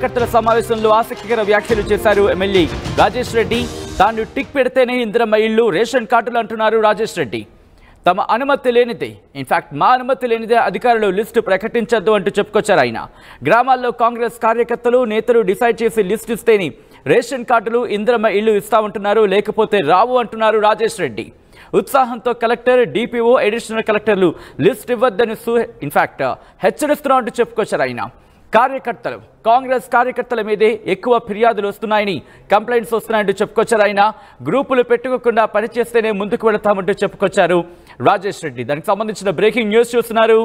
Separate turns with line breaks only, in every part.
కార్యకర్తల సమావేశంలో ఆసక్తికర వ్యాఖ్యలు చేశారు ఎమ్మెల్యే రాజేష్ రెడ్డి. తాను టిక్ పెడితేనే ఇందిరమ్మ ఇళ్లు రేషన్ కార్డులు అంటున్నారు రాజేష్ రెడ్డి. తమ అనుమతి లేనిదే, ఇన్ఫాక్ట్ మా అనుమతి లేనిదే అధికారులు లిస్టు ప్రకటించొద్దు అంటూ చెప్పుకొచ్చారు ఆయన. గ్రామాల్లో కాంగ్రెస్ కార్యకర్తలు నేతలు డిసైడ్ చేసి లిస్టు ఇస్తేనే రేషన్ కార్డులు ఇందిరమ్మ ఇళ్లు ఇస్తామంటున్నారు, లేకపోతే రావు అంటున్నారు రాజేష్ రెడ్డి. ఉత్సాహంతో కలెక్టర్, డిపిఓ, అడిషనల్ కలెక్టర్లు లిస్ట్ ఇవ్వద్దని ఇన్ఫాక్ట్ హెచ్చరిస్తున్నా అంటూ చెప్పుకొచ్చారు ఆయన. కార్యకర్తలు, కాంగ్రెస్ కార్యకర్తల మీదే ఎక్కువ ఫిర్యాదులు వస్తున్నాయని, కంప్లైంట్స్ వస్తున్నాయంటూ చెప్పుకొచ్చారు ఆయన. గ్రూపులు పెట్టుకోకుండా పనిచేస్తేనే ముందుకు వెళతామంటూ చెప్పుకొచ్చారు రాజేష్ రెడ్డి. దానికి సంబంధించిన బ్రేకింగ్ న్యూస్ చూస్తున్నారు.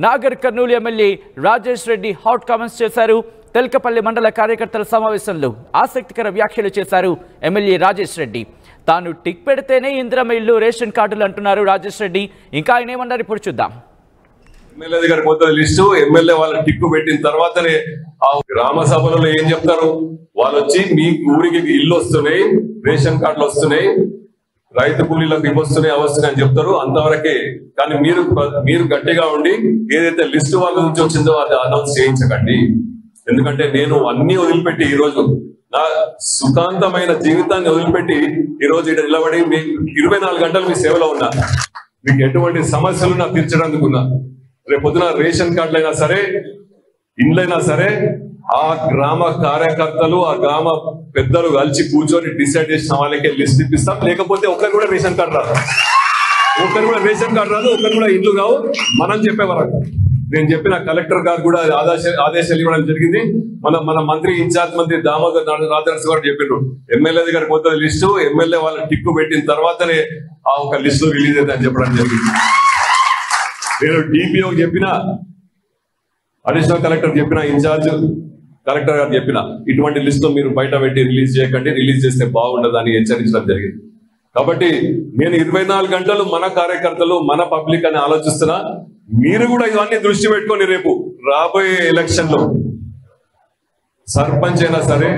Nagar Kurnool MLA Rajesh Reddy hot comments చేశారు. తెల్కపల్లి మండల కార్యకర్తల సమావేశంలో ఆసక్తికర వ్యాఖ్యలు చేశారు ఎమ్మెల్యే రాజేష్ రెడ్డి. తాను టిక్ పెడితేనే ఇందిరమ్మ ఇల్లు రేషన్ కార్డులు అంటున్నారు రాజేష్ రెడ్డి. ఇంకా ఆయన ఏమన్నారు ఇప్పుడు చూద్దాం.
ఎమ్మెల్యే దగ్గర కొంత లిస్టు, ఎమ్మెల్యే వాళ్ళ టిక్కు పెట్టిన తర్వాతనే ఆ గ్రామ సభలలో ఏం చెప్తారు, వాళ్ళు వచ్చి మీ ఊరికి ఇల్లు వస్తున్నాయి, రేషన్ కార్డులు వస్తున్నాయి, రైతు కూలీలకు ఇవి వస్తున్నాయి, అవి వస్తున్నాయి అని చెప్తారు. అంతవరకే. కానీ మీరు గట్టిగా ఉండి ఏదైతే లిస్టు వాళ్ళ నుంచి వచ్చిందో అది అనౌన్స్ చేయించకండి. ఎందుకంటే నేను అన్ని వదిలిపెట్టి ఈ రోజు నా సుఖాంతమైన జీవితాన్ని వదిలిపెట్టి ఈ రోజు ఇక్కడ నిలబడి మీ 24 గంటలు మీ సేవలో ఉన్నా. మీకు ఎటువంటి సమస్యలు నాకు తీర్చడానికి ఉన్నా. రేపొద్దున రేషన్ కార్డులైనా సరే, ఇండ్లైనా సరే, ఆ గ్రామ కార్యకర్తలు, ఆ గ్రామ పెద్దలు కలిసి కూర్చొని డిసైడ్ చేసిన వాళ్ళకే లిస్ట్ ఇప్పిస్తాం. లేకపోతే ఒకరు కూడా రేషన్ కార్డు రాదు, ఒకరు కూడా రేషన్ కార్డు రాదు, ఒకరు కూడా ఇల్లు కావు. మనం చెప్పేవారు. నేను చెప్పిన కలెక్టర్ గారు కూడా ఆదేశాలు ఇవ్వడం జరిగింది. మన మంత్రి, ఇన్ఛార్జ్ మంత్రి దామోదర్ రాజనరసింహ గారు చెప్పిండ్రు, ఎమ్మెల్యే దగ్గర కొత్త లిస్టు, ఎమ్మెల్యే వాళ్ళ టిక్కు పెట్టిన తర్వాతనే ఆ ఒక లిస్టు రిలీజ్ అవుతుందని చెప్పడం జరిగింది. నేను డిపిఓ చెప్పిన, అడిషనల్ కలెక్టర్ చెప్పిన, ఇన్ఛార్జ్ కలెక్టర్ గారు చెప్పిన, ఇటువంటి లిస్టు మీరు బయట పెట్టి రిలీజ్ చేయకండి, రిలీజ్ చేస్తే బాగుండదని హెచ్చరించడం జరిగింది. కాబట్టి నేను 24 గంటలు మన కార్యకర్తలు, మన పబ్లిక్ అని ఆలోచిస్తున్నా. మీరు కూడా ఇవన్నీ దృష్టి పెట్టుకొని రేపు రాబోయే ఎలక్షన్ లో సర్పంచ్ అయినా సరే,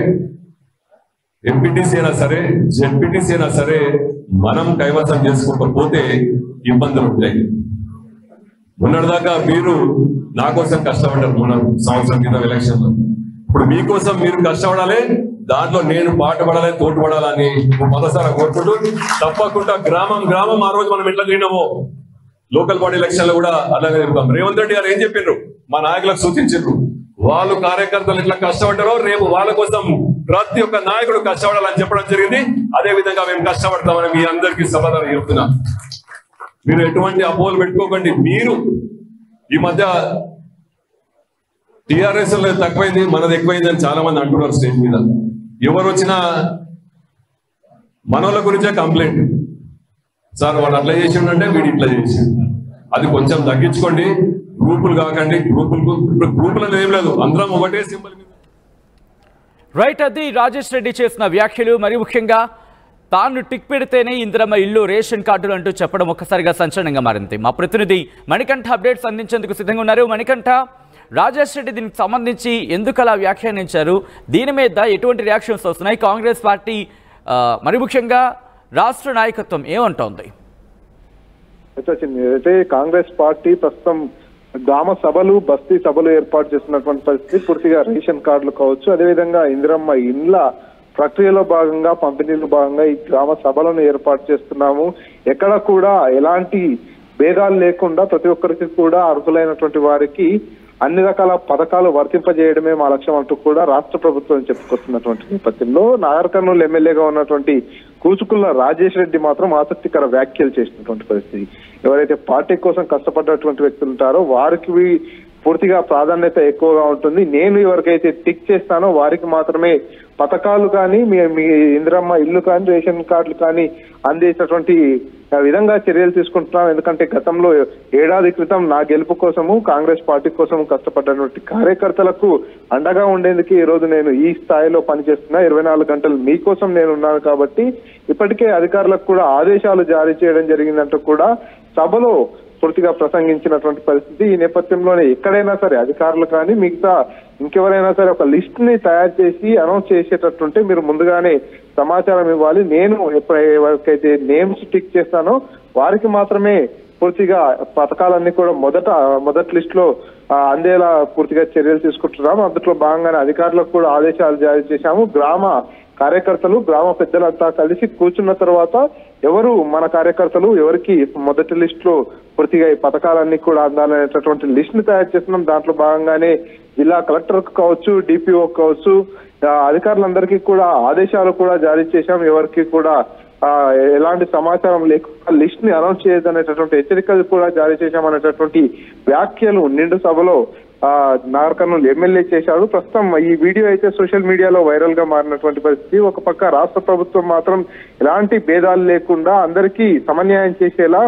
ఎంపీటీసీ అయినా సరే, జెడ్పీటీసీ అయినా సరే, మనం కైవసం చేసుకోకపోతే ఇబ్బందులు ఉంటాయి. మొన్నటిదాకా మీరు నా కోసం కష్టపడ్డారు, మన సంవత్సరం క్రితం ఎలక్షన్ లో. ఇప్పుడు మీకోసం మీరు కష్టపడాలి, దాంట్లో నేను పాటుపడాలి, తోడ్పడాలని మొదటిసారి కోరుకుంటూ, తప్పకుండా గ్రామం ఆ రోజు మనం ఎట్లా తిరిగినామో లోకల్ బాడీ ఎలక్షన్ లో కూడా అలాగే చెప్తాం. రేవంత్ రెడ్డి గారు ఏం చెప్పిండ్రు, మా నాయకులకు సూచించారు, వాళ్ళు కార్యకర్తలు ఎట్లా కష్టపడ్డారో రేపు వాళ్ళ కోసం ప్రతి ఒక్క నాయకుడు కష్టపడాలని చెప్పడం జరిగింది. అదే విధంగా మేము కష్టపడతామని మీ అందరికీ సమాధానం చెప్తున్నా. మీరు ఎటువంటి అపోహలు పెట్టుకోకండి. మీరు ఈ మధ్య టిఆర్ఎస్ తక్కువైంది, మనది ఎక్కువైంది అని చాలా మంది అంటున్నారు స్టేజ్ మీద. ఎవరు వచ్చినా మనోళ్ళ గురించే కంప్లైంట్, సార్ వాడు అట్లా చేసిండే, వీడు ఇట్లా చేసి. అది కొంచెం తగ్గించుకోండి. గ్రూపులు కాకండి. గ్రూపులలో ఏం లేదు, అందరం ఒకటే సింబల్.
రైట్, అది రాజేష్ రెడ్డి చేసిన వ్యాఖ్యలు. మరి ముఖ్యంగా తాను టిక్ పెడితేనే ఇందిరమ్మ ఇల్లు రేషన్ కార్డులు అంటూ చెప్పడం ఒక్కసారిగా సంచలనంగా మారింది. మా ప్రతినిధి మణికంఠ అప్డేట్స్ అందించేందుకు సిద్ధంగా ఉన్నారు. మణికంఠ, రాజేష్ రెడ్డి దీనికి సంబంధించి ఎందుకు అలా వ్యాఖ్యానించారు? దీని మీద ఎటువంటి రియాక్షన్స్ వస్తున్నాయి? కాంగ్రెస్ పార్టీ మరి ముఖ్యంగా రాష్ట్ర నాయకత్వం ఏమంటోంది?
అయితే కాంగ్రెస్ పార్టీ ప్రస్తుతం గ్రామ సభలు, బస్తీ సభలు ఏర్పాటు చేస్తున్నటువంటి పరిస్థితి. పూర్తిగా రేషన్ కార్డులు కావచ్చు, అదేవిధంగా ఇందిరమ్మ ఇండ్ల ప్రక్రియలో భాగంగా, పంపిణీలో భాగంగా ఈ గ్రామ సభలను ఏర్పాటు చేస్తున్నాము. ఎక్కడ కూడా ఎలాంటి భేదాలు లేకుండా ప్రతి ఒక్కరికి కూడా అర్హులైనటువంటి వారికి అన్ని రకాల పథకాలు వర్తింపజేయడమే మా లక్ష్యం అంటూ కూడా రాష్ట్ర ప్రభుత్వం చెప్పుకొస్తున్నటువంటి నేపథ్యంలో నాగర్ కర్నూలు ఎమ్మెల్యేగా ఉన్నటువంటి కూచుకుల్ల రాజేష్ రెడ్డి మాత్రం ఆసక్తికర వ్యాఖ్యలు చేసినటువంటి పరిస్థితి. ఎవరైతే పార్టీ కోసం కష్టపడ్డటువంటి వ్యక్తులు ఉంటారో వారికి పూర్తిగా ప్రాధాన్యత ఎక్కువగా ఉంటుంది. నేను ఎవరికైతే టిక్ చేస్తానో వారికి మాత్రమే పథకాలు కానీ, మీ ఇందిరమ్మ ఇల్లు కానీ, రేషన్ కార్డులు కానీ అందేటటువంటి విధంగా చర్యలు తీసుకుంటున్నాం. ఎందుకంటే గతంలో ఏడాది క్రితం నా గెలుపు కోసము, కాంగ్రెస్ పార్టీ కోసం కష్టపడ్డటువంటి కార్యకర్తలకు అండగా ఉండేందుకు ఈ రోజు నేను ఈ స్థాయిలో పనిచేస్తున్నా. 24 గంటలు మీకోసం నేను ఉన్నాను కాబట్టి ఇప్పటికే అధికారులకు కూడా ఆదేశాలు జారీ చేయడం జరిగిందంటూ కూడా సభలో పూర్తిగా ప్రసంగించినటువంటి పరిస్థితి. ఈ నేపథ్యంలోనే ఎక్కడైనా సరే అధికారులు కానీ, మిగతా ఇంకెవరైనా సరే ఒక లిస్ట్ ని తయారు చేసి అనౌన్స్ చేసేటట్టుంటే మీరు ముందుగానే సమాచారం ఇవ్వాలి. నేను ఎవరికైతే నేమ్స్ టిక్ చేస్తానో వారికి మాత్రమే పూర్తిగా పథకాలన్నీ కూడా మొదటి లిస్ట్ లో అందేలా పూర్తిగా చర్యలు తీసుకుంటున్నాము. అందులో భాగంగానే అధికారులకు కూడా ఆదేశాలు జారీ చేశాము. గ్రామ కార్యకర్తలు గ్రామ పెద్దలంతా కలిసి కూర్చున్న తర్వాత ఎవరు మన కార్యకర్తలు ఎవరికి మొదటి లిస్ట్ లో పూర్తిగా ఈ పథకాలన్నీ కూడా అందాలనేటటువంటి లిస్ట్ ని తయారు చేస్తున్నాం. దాంట్లో భాగంగానే జిల్లా కలెక్టర్ కావచ్చు, డిపిఓ కావచ్చు, అధికారులందరికీ కూడా ఆదేశాలు కూడా జారీ చేశాం. ఎవరికి కూడా ఎలాంటి సమాచారం లేకుండా లిస్ట్ ని అనౌన్స్ చేయదనేటటువంటి హెచ్చరికలు కూడా జారీ చేశామనేటటువంటి వ్యాఖ్యలు నిండు సభలో నాగర్ కర్నూలు ఎమ్మెల్యే చేశాడు. ప్రస్తుతం ఈ వీడియో అయితే సోషల్ మీడియాలో వైరల్ గా మారినటువంటి పరిస్థితి. ఒక పక్క రాష్ట్ర ప్రభుత్వం మాత్రం ఎలాంటి భేదాలు లేకుండా అందరికీ సమన్యాయం చేసేలా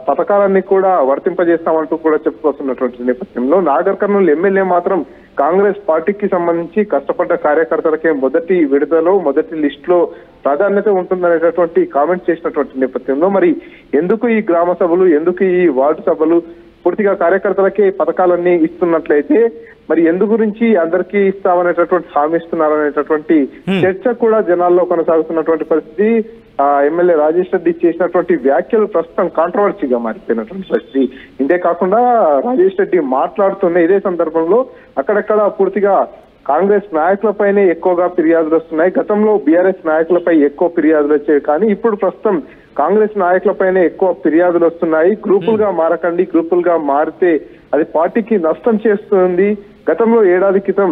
పథకాలన్నీ కూడా వర్తింపజేస్తామంటూ కూడా చెప్పుకొస్తున్నటువంటి నేపథ్యంలో నాగర్ కర్నూలు ఎమ్మెల్యే మాత్రం కాంగ్రెస్ పార్టీకి సంబంధించి కష్టపడ్డ కార్యకర్తలకే మొదటి విడుదలలో మొదటి లిస్ట్ లో ప్రాధాన్యత ఉంటుందనేటటువంటి కామెంట్ చేసినటువంటి నేపథ్యంలో మరి ఎందుకు ఈ గ్రామ సభలు, ఎందుకు ఈ వార్డు సభలు, పూర్తిగా కార్యకర్తలకే పథకాలన్నీ ఇస్తున్నట్లయితే మరి ఎందు గురించి అందరికీ ఇస్తామనేటటువంటి హామీ ఇస్తున్నారనేటటువంటి చర్చ కూడా జనాల్లో కొనసాగుతున్నటువంటి పరిస్థితి. ఎమ్మెల్యే రాజేష్ రెడ్డి చేసినటువంటి వ్యాఖ్యలు ప్రస్తుతం కాంట్రవర్సీగా మారిపోయినటువంటి పరిస్థితి. ఇంతే కాకుండా రాజేష్ రెడ్డి మాట్లాడుతున్న ఇదే సందర్భంలో అక్కడక్కడ పూర్తిగా కాంగ్రెస్ నాయకులపైనే ఎక్కువగా ఫిర్యాదులు వస్తున్నాయి. గతంలో బీఆర్ఎస్ నాయకులపై ఎక్కువ ఫిర్యాదులు వచ్చాయి, కానీ ఇప్పుడు ప్రస్తుతం కాంగ్రెస్ నాయకులపైనే ఎక్కువ ఫిర్యాదులు వస్తున్నాయి. గ్రూపులుగా మారకండి, గ్రూపులుగా మారితే అది పార్టీకి నష్టం చేస్తుంది. గతంలో ఏడాది క్రితం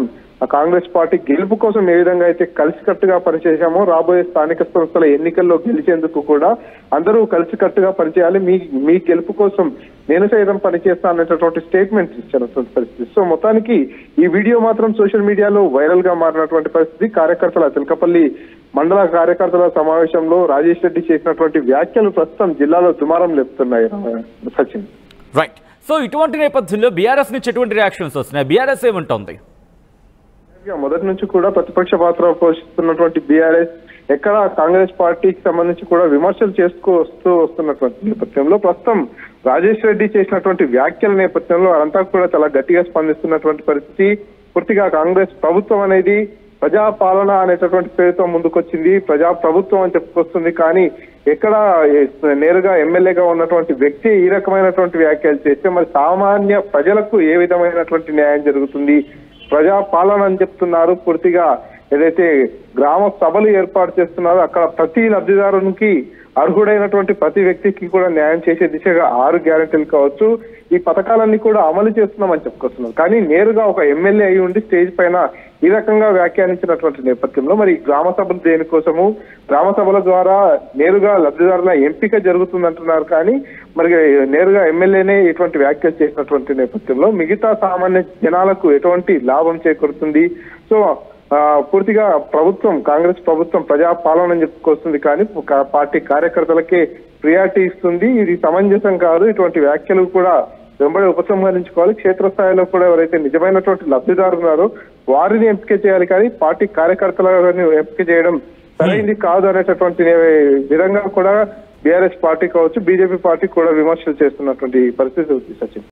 కాంగ్రెస్ పార్టీ గెలుపు కోసం ఏ విధంగా అయితే కలిసికట్టుగా పనిచేశామో రాబోయే స్థానిక సంస్థల ఎన్నికల్లో గెలిచేందుకు కూడా అందరూ కలిసికట్టుగా పనిచేయాలి, మీ గెలుపు కోసం నేను సైతం పనిచేస్తా అనేటటువంటి స్టేట్మెంట్ ఇచ్చినటువంటి పరిస్థితి. సో మొత్తానికి ఈ వీడియో మాత్రం సోషల్ మీడియాలో వైరల్ గా మారినటువంటి పరిస్థితి. కార్యకర్తల తిలకపల్లి మండల కార్యకర్తల సమావేశంలో రాజేష్ రెడ్డి చేసినటువంటి వ్యాఖ్యలు ప్రస్తుతం జిల్లాలో దుమారం లేపుతున్నాయి. సచిన్,
రైట్. సో ఇటువంటి నేపథ్యంలో బీఆర్ఎస్ నుంచి ఎటువంటి రియాక్షన్స్ వస్తున్నాయి? బీఆర్ఎస్ ఏముంటుంది?
మొదటి నుంచి కూడా ప్రతిపక్ష పాత్ర పోషిస్తున్నటువంటి బీఆర్ఎస్ ఎక్కడ కాంగ్రెస్ పార్టీకి సంబంధించి కూడా విమర్శలు వస్తున్నటువంటి నేపథ్యంలో ప్రస్తుతం రాజేష్ రెడ్డి చేసినటువంటి వ్యాఖ్యల నేపథ్యంలో అదంతా కూడా చాలా గట్టిగా స్పందిస్తున్నటువంటి పరిస్థితి. పూర్తిగా కాంగ్రెస్ ప్రభుత్వం అనేది ప్రజాపాలన అనేటటువంటి పేరుతో ముందుకొచ్చింది, ప్రజా ప్రభుత్వం అని చెప్పుకొస్తుంది. కానీ ఎక్కడ నేరుగా ఎమ్మెల్యేగా ఉన్నటువంటి వ్యక్తి ఈ రకమైనటువంటి వ్యాఖ్యలు చేస్తే మరి సామాన్య ప్రజలకు ఏ విధమైనటువంటి న్యాయం జరుగుతుంది? ప్రజా పాలన అని చెప్తున్నారు. పూర్తిగా ఏదైతే గ్రామ సభలు ఏర్పాటు చేస్తున్నారో అక్కడ ప్రతి లబ్ధిదారునికి అర్హుడైనటువంటి ప్రతి వ్యక్తికి కూడా న్యాయం చేసే దిశగా 6 గ్యారెంటీలు కావచ్చు, ఈ పథకాలన్నీ కూడా అమలు చేస్తున్నామని చెప్పుకొస్తున్నారు. కానీ నేరుగా ఒక ఎమ్మెల్యే అయి ఉండి స్టేజ్ పైన ఈ రకంగా వ్యాఖ్యానించినటువంటి నేపథ్యంలో మరి గ్రామ సభలు దేనికోసము, గ్రామ సభల ద్వారా నేరుగా లబ్ధిదారుల ఎంపిక జరుగుతుందంటున్నారు. కానీ మరి నేరుగా ఎమ్మెల్యేనే ఇటువంటి వ్యాఖ్యలు చేసినటువంటి నేపథ్యంలో మిగతా సామాన్య జనాలకు ఎటువంటి లాభం చేకూరుతుంది? సో పూర్తిగా ప్రభుత్వం కాంగ్రెస్ ప్రభుత్వం ప్రజా పాలన అని చెప్పుకొస్తుంది, కానీ పార్టీ కార్యకర్తలకే ప్రియారిటీ ఇస్తుంది. ఇది సమంజసం కాదు. ఇటువంటి వ్యాఖ్యలు కూడా వెంబడి ఉపసంహరించుకోవాలి. క్షేత్రస్థాయిలో కూడా ఎవరైతే నిజమైనటువంటి లబ్ధిదారులు ఉన్నారో వారిని ఎంపిక చేయాలి, కానీ పార్టీ కార్యకర్తలను ఎంపిక చేయడం సరైనది కాదు అనేటటువంటి విధంగా కూడా బీఆర్ఎస్ పార్టీ కావచ్చు, బీజేపీ పార్టీ కూడా విమర్శలు చేస్తున్నటువంటి పరిస్థితి ఉంది. సచిన్.